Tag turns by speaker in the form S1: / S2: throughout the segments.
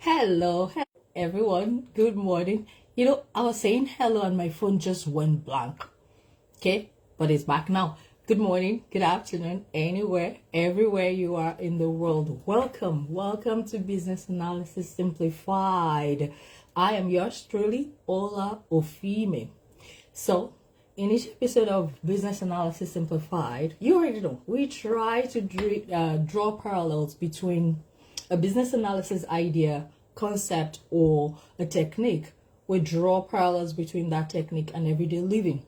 S1: Everyone. Good morning. I was saying hello and my phone just went blank. Okay, but it's back now. Good morning, good afternoon, anywhere, everywhere you are in the world. Welcome to Business Analysis Simplified. I am yours truly, Ola Ofime. So, in each episode of Business Analysis Simplified, you already know, we try to draw parallels between a business analysis idea, concept, or a technique. We draw parallels between that technique and everyday living.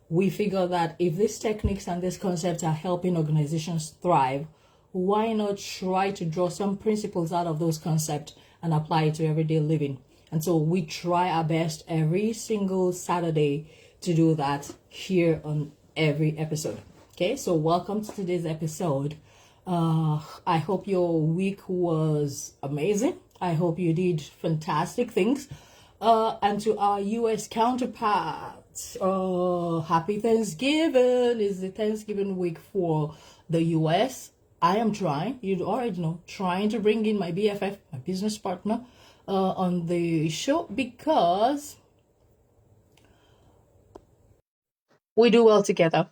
S1: We figure that if these techniques and these concepts are helping organizations thrive, why not try to draw some principles out of those concepts and apply it to everyday living? And so we try our best every single Saturday to do that here on every episode. Okay, so welcome to today's episode. I hope your week was amazing. I hope you did fantastic things. And to our US counterparts, happy Thanksgiving. It's the Thanksgiving week for the US. I am trying, you already know, trying to bring in my BFF, my business partner, on the show because we do well together.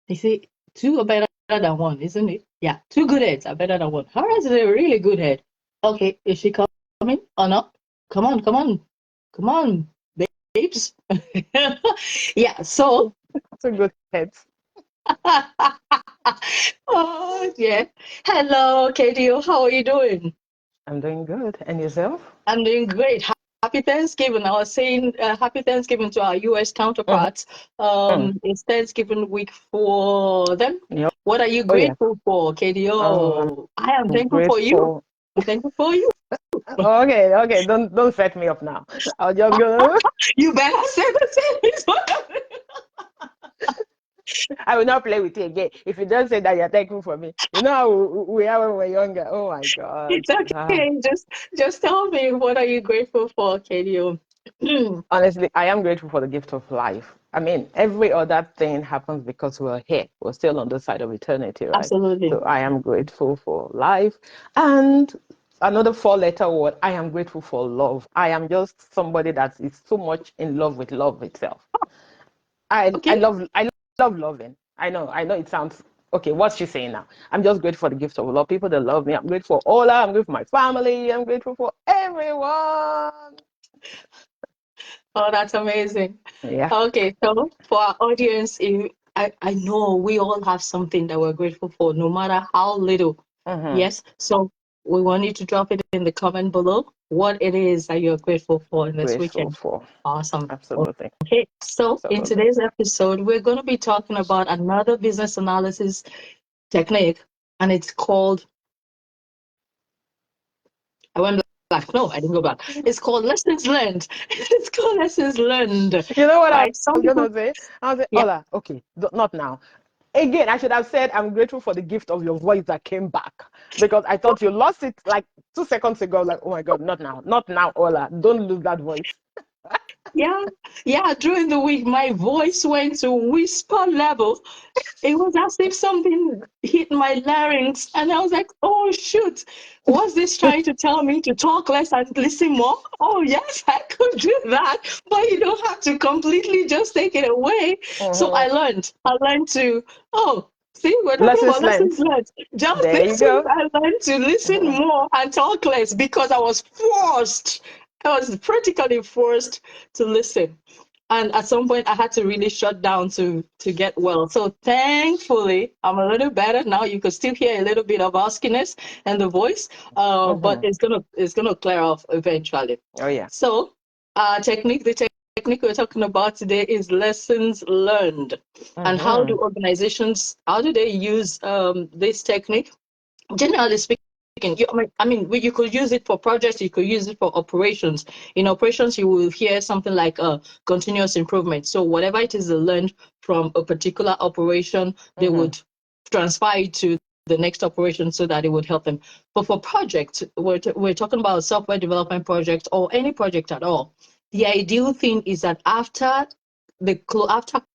S1: They say two are better than one, isn't it? Yeah, two good heads are better than one. Hers is a really good head. Okay, is she coming or not? Come on, babes. Yeah, so
S2: That's a good head.
S1: oh yeah. Hello, KDO. How are you doing?
S2: I'm doing good. And yourself?
S1: I'm doing great. Happy Thanksgiving. I was saying happy Thanksgiving to our US counterparts.
S2: Mm-hmm.
S1: It's Thanksgiving week for them.
S2: Yep.
S1: What are you
S2: Oh, yeah.
S1: grateful for,
S2: Oh,
S1: KDO? I am
S2: I'm
S1: thankful for you.
S2: grateful.
S1: I'm thankful for you.
S2: Okay. Don't set me up now. I'll just go.
S1: You better say the same.
S2: I will not play with you again. If you don't say that you're thankful for me, you know how we are when we're younger. Oh my God.
S1: It's okay. Just tell me, what are you grateful for, KDO?
S2: Honestly, I am grateful for the gift of life. I mean, every other thing happens because we're here. We're still on the side of eternity, right?
S1: Absolutely.
S2: So I am grateful for life. And another four-letter word, I am grateful for love. I am just somebody that is so much in love with love itself. I I
S1: Okay.
S2: love I love loving. I know it sounds okay. What's she saying now? I'm just grateful for the gift of love. People that love me. I'm grateful for Ola. I'm grateful for my family. I'm grateful for everyone.
S1: Oh, that's amazing.
S2: Yeah.
S1: Okay, so for our audience, I know we all have something that we're grateful for, no matter how little.
S2: Mm-hmm.
S1: Yes, so we want you to drop it in the comment below what it is that you're grateful for in this
S2: Grateful
S1: weekend.
S2: for.
S1: Awesome.
S2: Absolutely.
S1: Okay, so in
S2: Absolutely.
S1: today's episode, we're going to be talking about another business analysis technique, and it's called, I went back. No, I didn't go back. It's called lessons learned. It's called lessons learned.
S2: You know what
S1: Right? Some
S2: I'm
S1: people,
S2: gonna say? I'll say,
S1: yeah.
S2: Ola, okay, not now. Again, I should have said I'm grateful for the gift of your voice that came back because I thought you lost it like 2 seconds ago. Like, oh my God, not now, Ola. Don't lose that voice.
S1: Yeah, yeah. During the week, my voice went to whisper level. It was as if something hit my larynx, and I was like, "Oh shoot, was this trying to tell me to talk less and listen more?" Oh yes, I could do that, but you don't have to completely just take it away. So
S2: Mhm.
S1: I learned to. Oh, see, we're talking about
S2: Lessons learned.
S1: lessons learned. Just
S2: There you
S1: this week,
S2: go.
S1: I learned to listen
S2: Mhm.
S1: more and talk less because I was forced. I was practically forced to listen, and at some point I had to really shut down to get well. So thankfully I'm a little better now. You could still hear a little bit of huskiness in the voice, but
S2: Mhm.
S1: it's gonna clear off eventually.
S2: Oh yeah.
S1: So the technique we're talking about today is lessons learned. And
S2: Mhm.
S1: how do they use this technique? Generally speaking, you could use it for projects, you could use it for operations. In operations, you will hear something like continuous improvement. So whatever it is they learned from a particular operation, they
S2: Mhm.
S1: would transfer it to the next operation so that it would help them. But for projects, we're talking about software development project or any project at all. The ideal thing is that after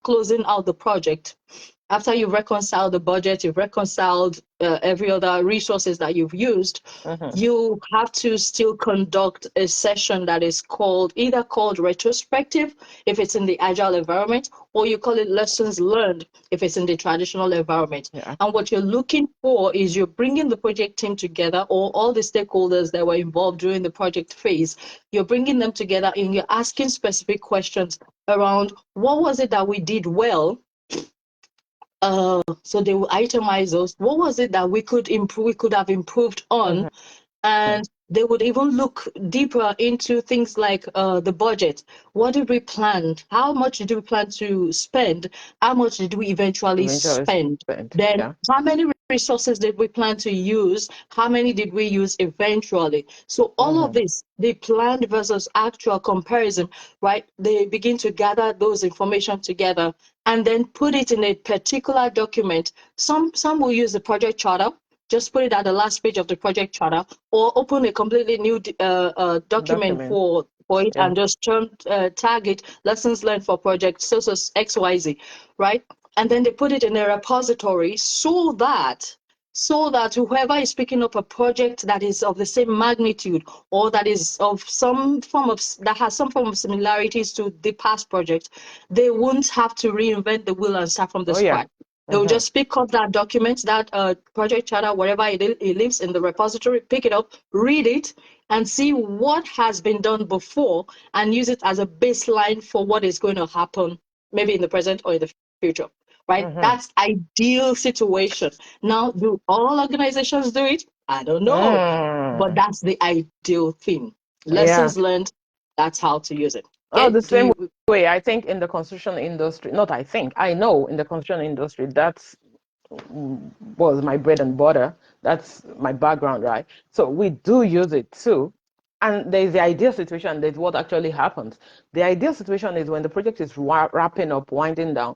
S1: closing out the project, after you've reconciled the budget, you've reconciled every other resources that you've used, you have to still conduct a session that is either called retrospective if it's in the agile environment, or you call it lessons learned if it's in the traditional environment.
S2: Yeah.
S1: And what you're looking for is you're bringing the project team together, or all the stakeholders that were involved during the project phase. You're bringing them together and you're asking specific questions around what was it that we did well. So they will itemize those. What was it that we could improve, we could have improved on? And they would even look deeper into things like the budget. What did we plan? How much did we plan to spend? How much did we eventually spend? Then
S2: Yeah.
S1: how many resources did we plan to use? How many did we use eventually? So all of this, the planned versus actual comparison, right? They begin to gather those information together and then put it in a particular document. Some will use the project charter. Just put it at the last page of the project charter, or open a completely new document for it, and just tag it lessons learned for project so XYZ, right? And then they put it in a repository so that whoever is picking up a project that is of the same magnitude, or that is of that has some form of similarities to the past project, they won't have to reinvent the wheel and start from the scratch. They'll just pick up that document, that project charter, wherever it lives in the repository, pick it up, read it, and see what has been done before, and use it as a baseline for what is going to happen, maybe in the present or in the future, right? That's ideal situation. Now, do all organizations do it? I don't know, but that's the ideal thing. Lessons learned, that's how to use it.
S2: Oh, the same way. I think in the construction industry, not I think, I know in the construction industry, that's was my bread and butter. That's my background, right? So we do use it too. And there's the ideal situation, there's what actually happens. The ideal situation is when the project is wrapping up, winding down,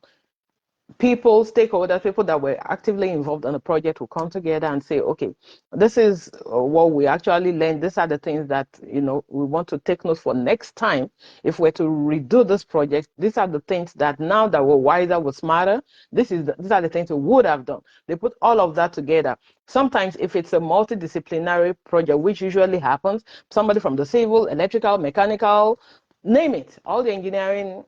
S2: people, stakeholders, people that were actively involved in the project will come together and say, okay, this is what we actually learned. These are the things that, we want to take note for next time. If we're to redo this project, these are the things that now that we're wiser, we're smarter, these are the things we would have done. They put all of that together. Sometimes if it's a multidisciplinary project, which usually happens, somebody from the civil, electrical, mechanical, name it, all the engineering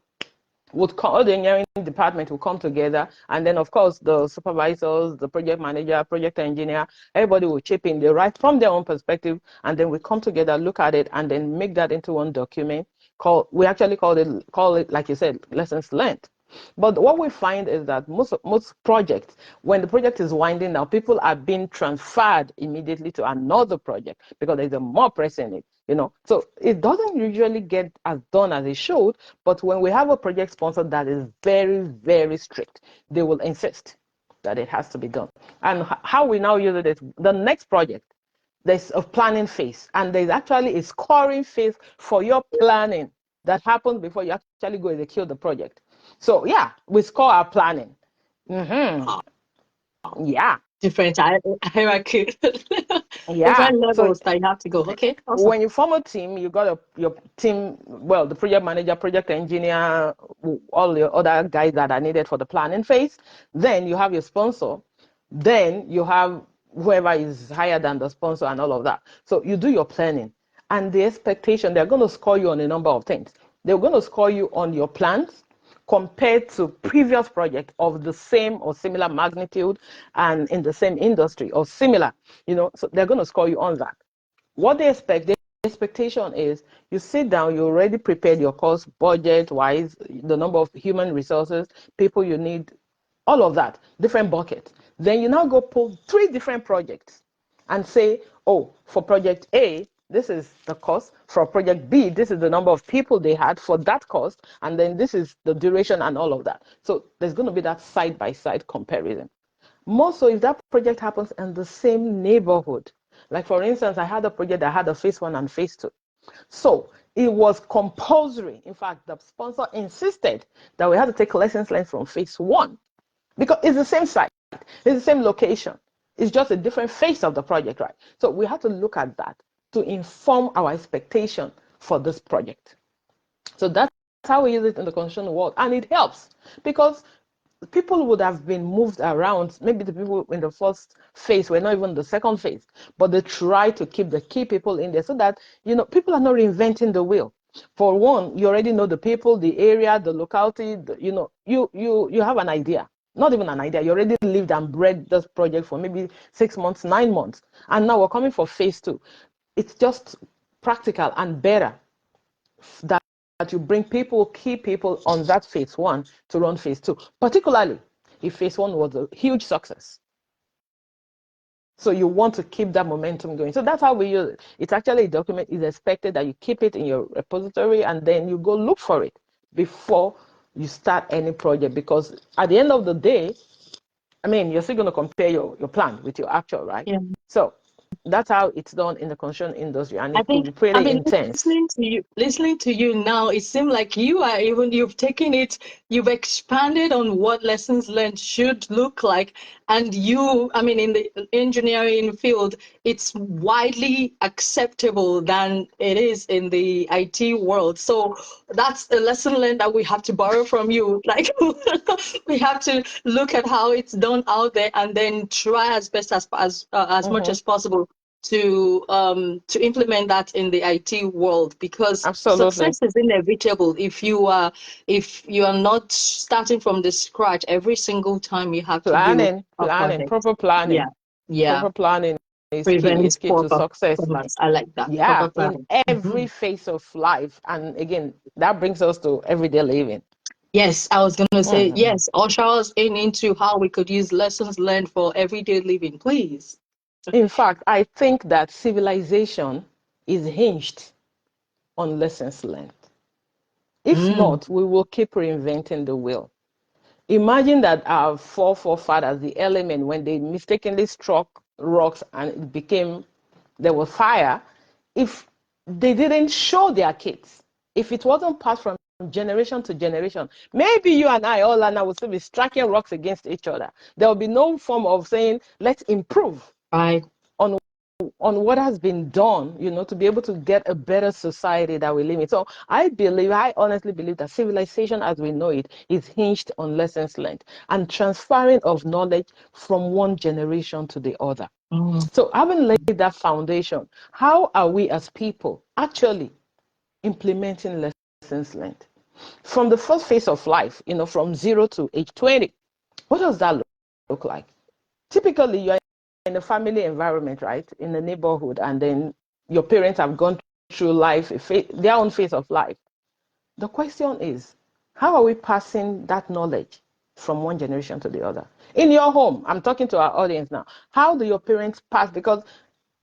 S2: the engineering department will come together, and then of course the supervisors, the project manager, project engineer, everybody will chip in. They write from their own perspective, and then we come together, look at it, and then make that into one document. We actually call it, like you said, lessons learned. But what we find is that most projects, when the project is winding down, people are being transferred immediately to another project because there's a more pressing need. So it doesn't usually get as done as it should, but when we have a project sponsor that is very, very strict, they will insist that it has to be done. And how we now use it is the next project, there's a planning phase, and there's actually a scoring phase for your planning that happens before you actually go execute the project. So yeah, we score our planning. Yeah.
S1: Different hierarchy.
S2: Yeah.
S1: Different levels that you have to go. Okay. Awesome.
S2: When you form a team, you got your team, well, the project manager, project engineer, all the other guys that are needed for the planning phase. Then you have your sponsor. Then you have whoever is higher than the sponsor and all of that. So you do your planning. And the expectation, they're going to score you on a number of things. They're going to score you on your plans compared to previous projects of the same or similar magnitude and in the same industry or similar, so they're going to score you on that. What they expect, the expectation is you sit down, you already prepared your cost budget-wise, the number of human resources, people you need, all of that, different buckets. Then you now go pull 3 different projects and say, oh, for project A, this is the cost. For project B, this is the number of people they had for that cost. And then this is the duration and all of that. So there's going to be that side-by-side comparison. More so if that project happens in the same neighborhood. Like for instance, I had a project that had a phase 1 and phase 2. So it was compulsory. In fact, the sponsor insisted that we had to take lessons learned from phase 1 because it's the same site, it's the same location. It's just a different phase of the project, right? So we have to look at that to inform our expectation for this project. So that's how we use it in the construction world. And it helps because people would have been moved around. Maybe the people in the first phase were not even the second phase, but they try to keep the key people in there so that, people are not reinventing the wheel. For one, you already know the people, the area, the locality, you have an idea. Not even an idea. You already lived and bred this project for maybe 6 months, 9 months. And now we're coming for phase 2. It's just practical and better that you bring people, key people on that phase 1 to run phase 2, particularly if phase 1 was a huge success. So you want to keep that momentum going. So that's how we use it. It's actually a document. It's expected that you keep it in your repository and then you go look for it before you start any project, because at the end of the day, you're still going to compare your plan with your actual, right?
S1: Yeah.
S2: So that's how it's done in the construction industry, and
S1: I
S2: it could
S1: think,
S2: be pretty intense.
S1: listening to you now, it seems like you've taken it, you've expanded on what lessons learned should look like. And in the engineering field, it's widely acceptable than it is in the IT world. So that's a lesson learned that we have to borrow from you. Like, we have to look at how it's done out there and then try as best as much as possible to implement that in the IT world, because
S2: Absolutely.
S1: success is inevitable if you are not starting from the scratch every single time. You have to do
S2: proper planning.
S1: Yeah.
S2: Proper planning is
S1: Prevent
S2: key
S1: poor
S2: to success.
S1: performance. I like that.
S2: Yeah,
S1: Proper
S2: in
S1: planning.
S2: every phase of life. And again, that brings us to everyday living.
S1: Yes, I was going to say, yes, usher us into how we could use lessons learned for everyday living, please.
S2: In fact, I think that civilization is hinged on lessons learned. If not, we will keep reinventing the wheel. Imagine that our forefathers, the early men, when they mistakenly struck rocks and there was fire, if they didn't show their kids, if it wasn't passed from generation to generation, maybe you and I, all and I, would still be striking rocks against each other. There will be no form of saying, let's improve.
S1: Right.
S2: On what has been done, to be able to get a better society that we live in. So I honestly believe that civilization as we know it is hinged on lessons learned and transferring of knowledge from one generation to the other. So having laid that foundation, how are we as people actually implementing lessons learned? From the first phase of life, from 0 to age 20, what does that look like? Typically, you're in a family environment, right? In the neighborhood, and then your parents have gone through life, their own phase of life. The question is, how are we passing that knowledge from one generation to the other? In your home, I'm talking to our audience now. How do your parents pass? Because,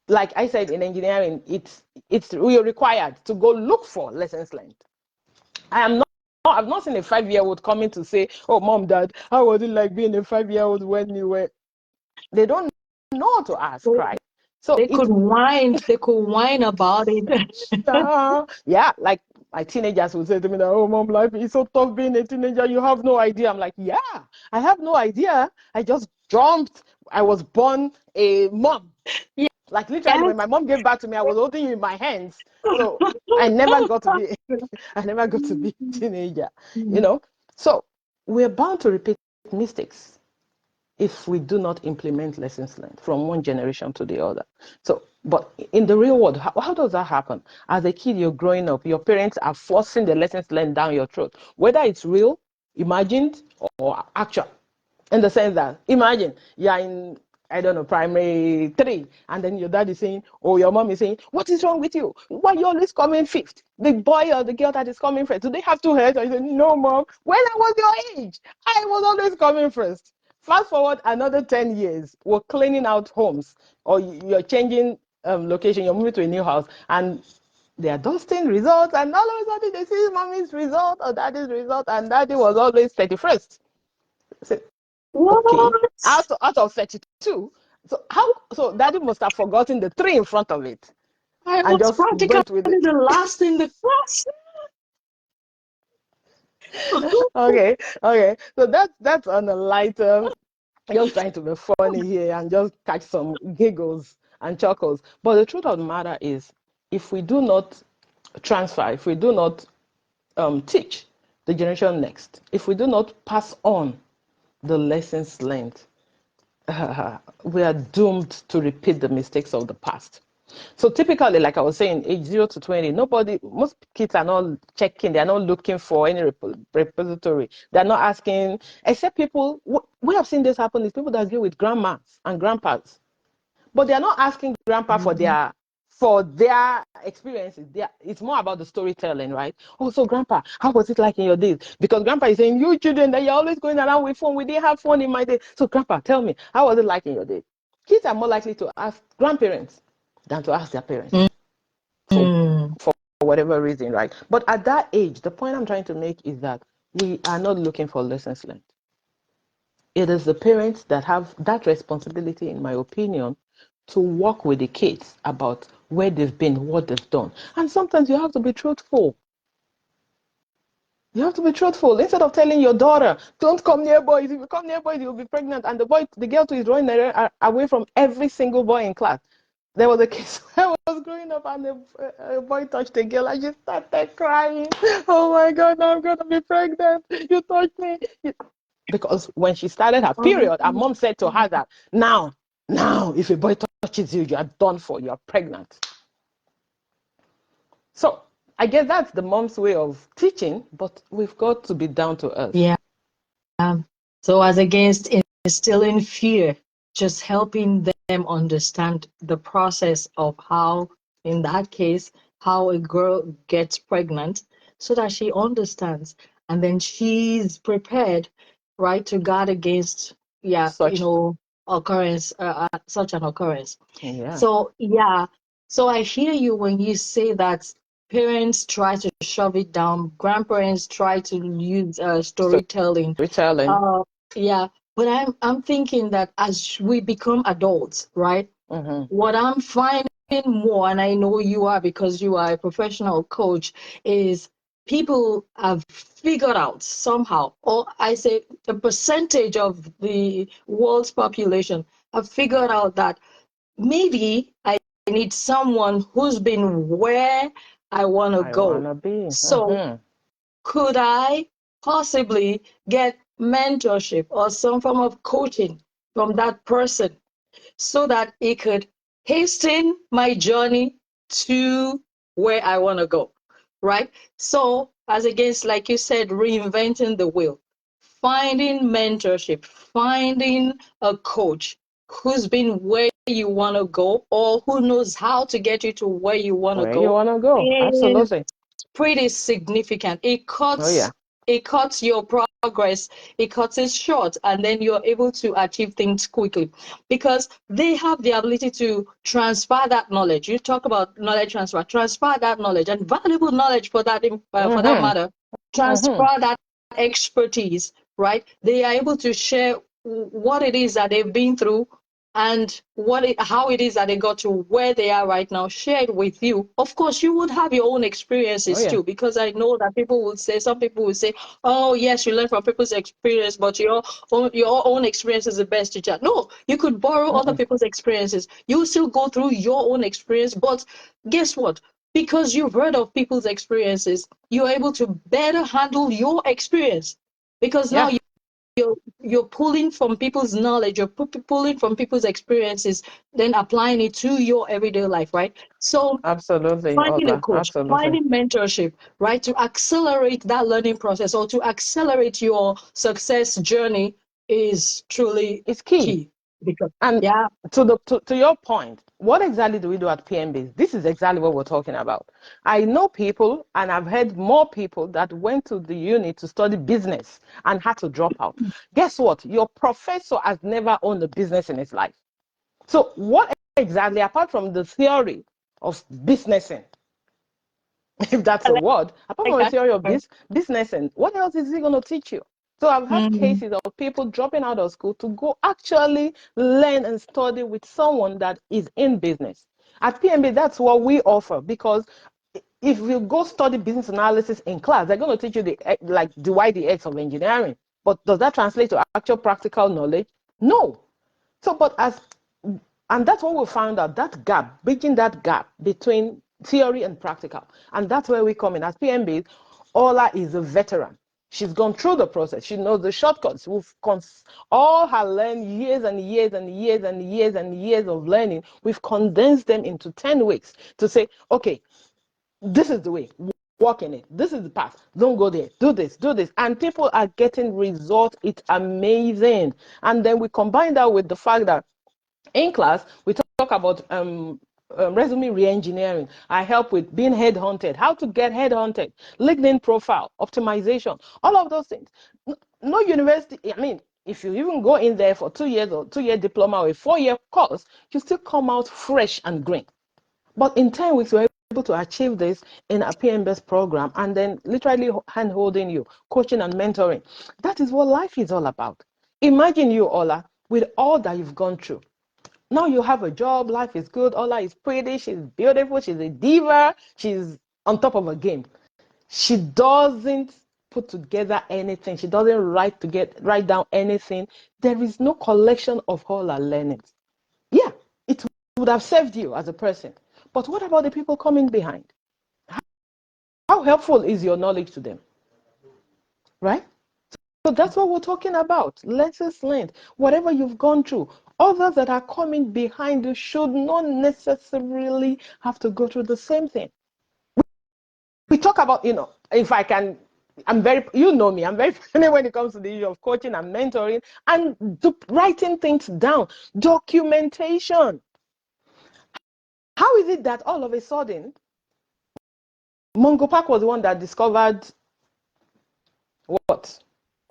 S2: like I said, in engineering, we are required to go look for lessons learned. I've not seen a 5-year-old coming to say, "Oh, mom, dad, how was it like being a 5-year-old when you were?" They don't know to ask, right? So
S1: they could whine about it.
S2: Yeah, like my teenagers would say to me that, "Oh, mom, life is so tough being a teenager. You have no idea." I'm like, yeah, I have no idea. I just jumped. I was born a mom.
S1: Yeah.
S2: Like literally, when my mom gave back to me, I was holding you in my hands. So I never got to be a teenager, So we're bound to repeat mistakes if we do not implement lessons learned from one generation to the other. So, but in the real world, how does that happen? As a kid, you're growing up, your parents are forcing the lessons learned down your throat, whether it's real, imagined, or actual. In the sense that, imagine you're in, I don't know, primary 3, and then your dad is saying, or your mom is saying, "What is wrong with you? Why are you always coming 5th? The boy or the girl that is coming first, do they have 2 heads?" I said, "No, mom. When I was your age, I was always coming first." Fast forward another 10 years, we're cleaning out homes, or you're changing location, you're moving to a new house, and they are dusting results, and all of a sudden they see mommy's result or daddy's result, and daddy was always 31st. So, okay, out of 32. So daddy must have forgotten the 3 in front of it.
S1: I
S2: And
S1: was
S2: just
S1: practically
S2: went with it.
S1: the last in the class.
S2: Okay. So that's on a lighter, just trying to be funny here and just catch some giggles and chuckles. But the truth of the matter is, if we do not transfer, if we do not teach the generation next, if we do not pass on the lessons learned, we are doomed to repeat the mistakes of the past. So typically, like I was saying, age 0 to 20, most kids are not checking, they're not looking for any repository. They're not asking, except people, we have seen this happen is people that agree with grandmas and grandpas, but they're not asking grandpa for their experiences. It's more about the storytelling, right? Oh, so grandpa, how was it like in your days? Because grandpa is saying, you children, that you're always going around with phone, we didn't have fun in my day. So grandpa, tell me, how was it like in your days? Kids are more likely to ask grandparents than to ask their parents for whatever reason, right? But at that age, the point I'm trying to make is that we are not looking for lessons learned. It is the parents that have that responsibility, in my opinion, to work with the kids about where they've been, what they've done. And sometimes you have to be truthful. You have to be truthful. Instead of telling your daughter, don't come near boys. If you come near boys, you'll be pregnant. And the girl too is running away from every single boy in class. There was a case where I was growing up and a boy touched a girl and she started crying. Oh my God, now I'm going to be pregnant. You touched me. Because when she started her period, her mom said to her that, now, if a boy touches you, you are done for. You are pregnant. So I guess that's the mom's way of teaching, but we've got to be down to earth.
S1: Yeah. So as against instilling fear, just helping them understand the process of how, in that case, how a girl gets pregnant so that she understands and then she's prepared, right, to guard against,
S2: Such,
S1: occurrence, such an occurrence.
S2: yeah.
S1: So I hear you when you say that parents try to shove it down, grandparents try to use storytelling.
S2: Storytelling.
S1: Yeah, but I'm thinking that as we become adults, right? What I'm finding more, and I know you are because you are a professional coach, is people have figured out somehow, or I say a percentage of the world's population have figured out that maybe I need someone who's been where I want to
S2: I
S1: go.
S2: wanna be.
S1: So could I possibly get mentorship or some form of coaching from that person so that it could hasten my journey to where I want to go, right? So, as against, like you said, reinventing the wheel, finding mentorship, finding a coach who's been where you want to go or who knows how to get you to where you want to
S2: Where you
S1: go
S2: wanna go?
S1: is
S2: Absolutely.
S1: pretty significant.
S2: Oh yeah.
S1: It cuts your progress, it cuts it short, and then you're able to achieve things quickly because they have the ability to transfer that knowledge. You talk about knowledge transfer that knowledge and valuable knowledge for that matter, transfer that expertise, right? They are able to share what it is that they've been through and how it is that they got to where they are right now, shared with you. Of course, you would have your own
S2: Oh
S1: experiences
S2: yeah.
S1: too, because I know that some people would say, oh, yes, you learn from people's experience, but your own experience is the best teacher. No, you could borrow other people's experiences. You will still go through your own experience, but guess what? Because you've heard of people's experiences, you're able to better handle your experience because now
S2: Yeah.
S1: you're pulling from people's knowledge, you're pulling from people's experiences, then applying it to your everyday life, right? So
S2: Absolutely,
S1: finding a
S2: Ola.
S1: coach,
S2: Absolutely.
S1: finding mentorship, right, to accelerate that learning process or to accelerate your success journey is truly
S2: It's key.
S1: key. Because
S2: And
S1: yeah,
S2: to your point, what exactly do we do at PMB? This is exactly what we're talking about. I know people, and I've heard more people that went to the uni to study business and had to drop out. Guess what? Your professor has never owned a business in his life. So what exactly, apart from the theory of businessing, if that's
S1: I
S2: a word, apart
S1: like
S2: from the
S1: that.
S2: theory of businessing, what else is he going to teach you? So I've had
S1: Mm.
S2: cases of people dropping out of school to go actually learn and study with someone that is in business. At PMB, that's what we offer because if you go study business analysis in class, they're going to teach you like the Y, the X of engineering. But does that translate to actual practical knowledge? No. So, and that's when we found out that gap, bridging that gap between theory and practical. And that's where we come in. As PMBs, Ola is a veteran. She's gone through the process. She knows the shortcuts. All her learned years and years and years and years and years of learning. We've condensed them into 10 weeks to say, okay, this is the way. Walk in it. This is the path. Don't go there. Do this. Do this. And people are getting results. It's amazing. And then we combine that with the fact that in class, we talk about resume re-engineering. I help with being headhunted, how to get headhunted, LinkedIn profile, optimization, all of those things. No university, I mean, if you even go in there for 2 years or 2-year diploma or a 4-year course, you still come out fresh and green. But in 10 weeks, we're able to achieve this in a PMBest program and then literally hand-holding you, coaching and mentoring. That is what life is all about. Imagine you, Ola, with all that you've gone through. Now you have a job, life is good, Ola is pretty, she's beautiful, she's a diva, she's on top of a game. She doesn't put together anything. She doesn't write down anything. There is no collection of all her learnings. Yeah, it would have served you as a person. But what about the people coming behind? How helpful is your knowledge to them? Right? So that's what we're talking about. Lessons learned. Whatever you've gone through, others that are coming behind you should not necessarily have to go through the same thing. We talk about, if I can, I'm very passionate when it comes to the issue of coaching and mentoring and writing things down, documentation. How is it that all of a sudden, Mungo Park was the one that discovered what?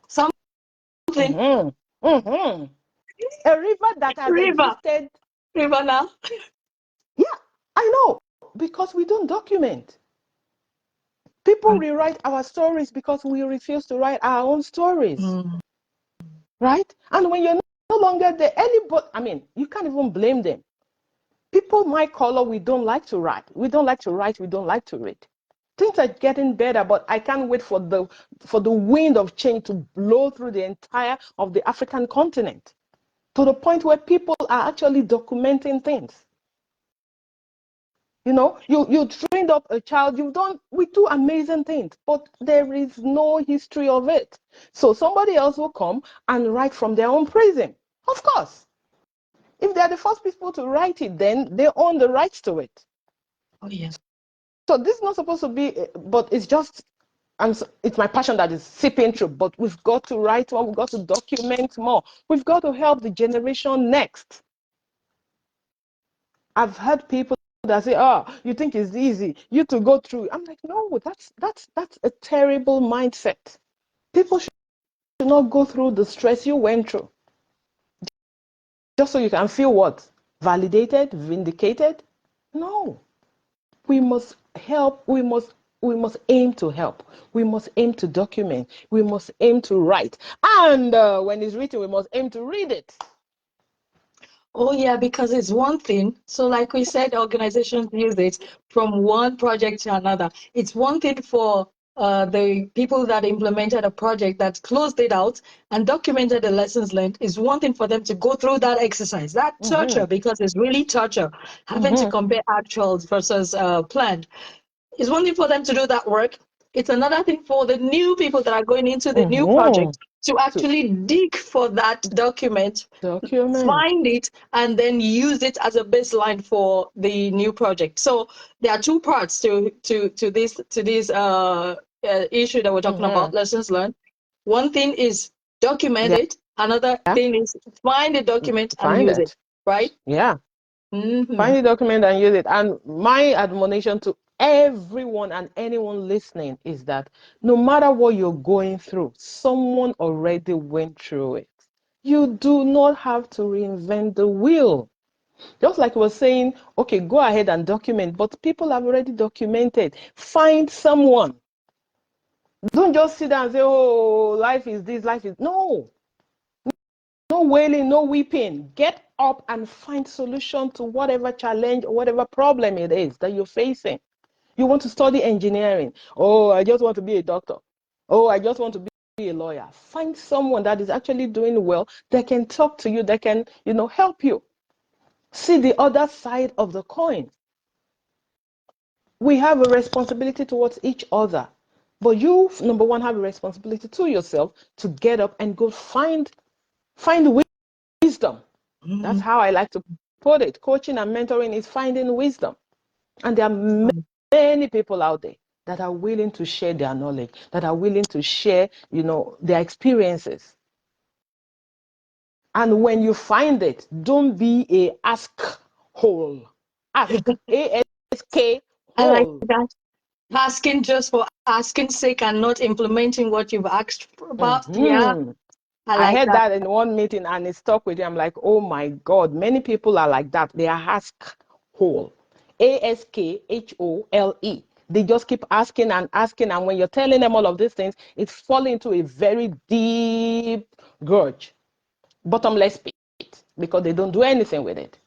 S1: Something.
S2: Mm-hmm. Mm-hmm. A river that has existed.
S1: River now.
S2: Yeah, I know, because we don't document. People rewrite our stories because we refuse to write our own stories. Right? And when you're no longer there, you can't even blame them. People my color, we don't like to write. We don't like to write, we don't like to read. Things are getting better, but I can't wait for the wind of change to blow through the entire of the African continent to the point where people are actually documenting things. You trained up a child, we do amazing things, but there is no history of it. So somebody else will come and write from their own prism. Of course. If they're the first people to write it, then they own the rights to it.
S1: Oh, yes.
S2: So this is not supposed to be, but it's just, it's my passion that is seeping through, but we've got to write more, we've got to document more. We've got to help the generation next. I've heard people that say, "Oh, you think it's easy, you to go through." I'm like, no, that's a terrible mindset. People should not go through the stress you went through just so you can feel what? Validated, vindicated? No. We must help. We must aim to help. We must aim to document. We must aim to write. And when it's written, we must aim to read it.
S1: Oh, yeah, because it's one thing. So like we said, organizations use it from one project to another. It's one thing for the people that implemented a project that closed it out and documented the lessons learned. Is one thing for them to go through that exercise, that torture, because it's really torture, having to compare actuals versus planned. It's one thing for them to do that work. It's another thing for the new people that are going into the new project to actually dig for that document, find it, and then use it as a baseline for the new project. So there are two parts to this issue that we're talking about, lessons learned. One thing is document it. Another thing is find the document and use it. Right?
S2: Yeah. Find the document and use it. And my admonition to everyone and anyone listening is that no matter what you're going through, someone already went through it. You do not have to reinvent the wheel. Just like we were saying, okay, go ahead and document, but people have already documented. Find someone. Don't just sit down and say, oh, life is this, life is... No. No wailing, no weeping. Get up and find solution to whatever challenge or whatever problem it is that you're facing. You want to study engineering. Oh, I just want to be a doctor. Oh, I just want to be a lawyer. Find someone that is actually doing well, that can talk to you, that can, help you. See the other side of the coin. We have a responsibility towards each other. But you, number one, have a responsibility to yourself to get up and go find wisdom. That's how I like to put it. Coaching and mentoring is finding wisdom. And there are many people out there that are willing to share their knowledge, that are willing to share, their experiences. And when you find it, don't be a ask hole. Ask, A-S-K
S1: I like
S2: hole.
S1: that. Asking just for asking sake and not implementing what you've asked about. Yeah, I
S2: I
S1: like
S2: heard
S1: that.
S2: that in one meeting and it stuck with you. I'm like, oh my God, many people are like that. They are ask hole. A-S-K-H-O-L-E. They just keep asking and asking. And when you're telling them all of these things, it's falling into a very deep grudge, bottomless pit, because they don't do anything with it.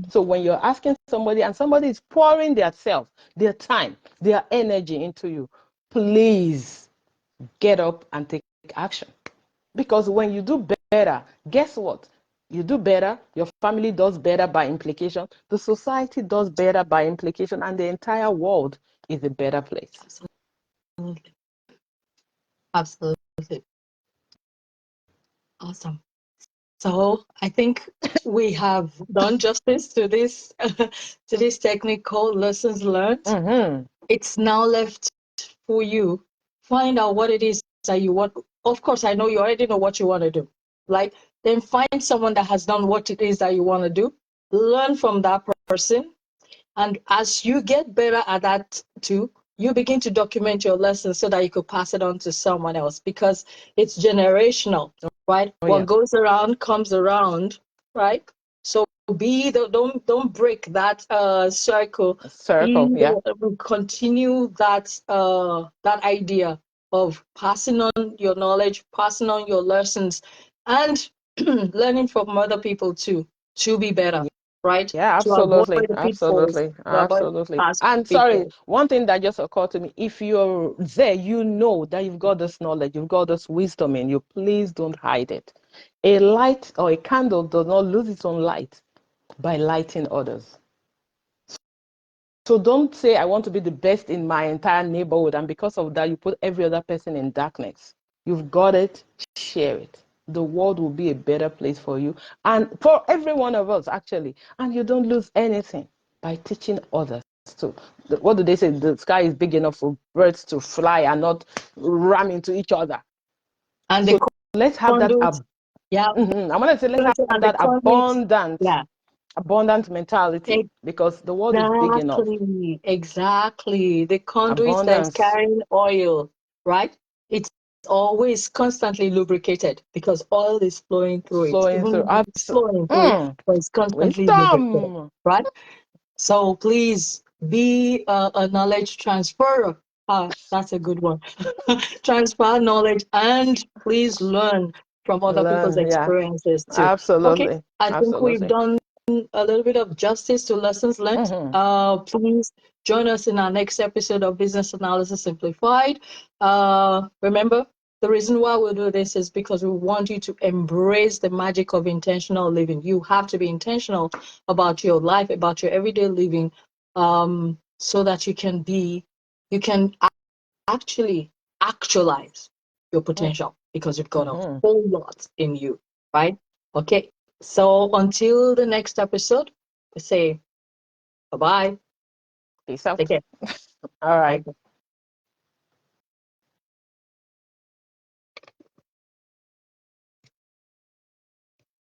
S2: So when you're asking somebody and somebody is pouring their self, their time, their energy into you, please get up and take action. Because when you do better, guess what? You do better, your family does better by implication, the society does better by implication, and the entire world is a better place.
S1: Absolutely. Absolutely. Awesome. So I think we have done justice to this to this technique called lessons learned. It's now left for you. Find out what it is that you want. Of course, I know you already know what you want to do. Like, then find someone that has done what it is that you want to do. Learn from that person. And as you get better at that too, you begin to document your lessons so that you could pass it on to someone else, because it's generational, right? What goes around comes around, right? So don't break that circle. Continue that idea of passing on your knowledge, passing on your lessons, and learning from other people too, to be better. Right?
S2: Yeah, absolutely. And sorry, one thing that just occurred to me, if you're there, you know that you've got this knowledge, you've got this wisdom in you, please don't hide it. A light or a candle does not lose its own light by lighting others. So don't say, I want to be the best in my entire neighborhood, and because of that, you put every other person in darkness. You've got it, share it. The world will be a better place for you and for every one of us, actually. And you don't lose anything by teaching others too. What do they say? The sky is big enough for birds to fly and not ram into each other.
S1: And
S2: so let's have that.
S1: I
S2: want to say let's have that abundant mentality, because the world is big enough.
S1: Exactly. The conduit that's carrying oil, right? It's always constantly lubricated because oil is flowing through it. It's flowing through, but it's constantly lubricated, right? So please be a knowledge transferer. That's a good one. Transfer knowledge and please learn from other people's experiences too.
S2: Absolutely.
S1: Okay, I think we've done a little bit of justice to lessons learned. Please join us in our next episode of Business Analysis Simplified. Remember, the reason why we do this is because we want you to embrace the magic of intentional living. You have to be intentional about your life, about your everyday living, so that you can actually actualize your potential, because you've got a whole lot in you, right? Okay, so until the next episode, we say bye-bye.
S2: Peace out.
S1: Take care.
S2: All right.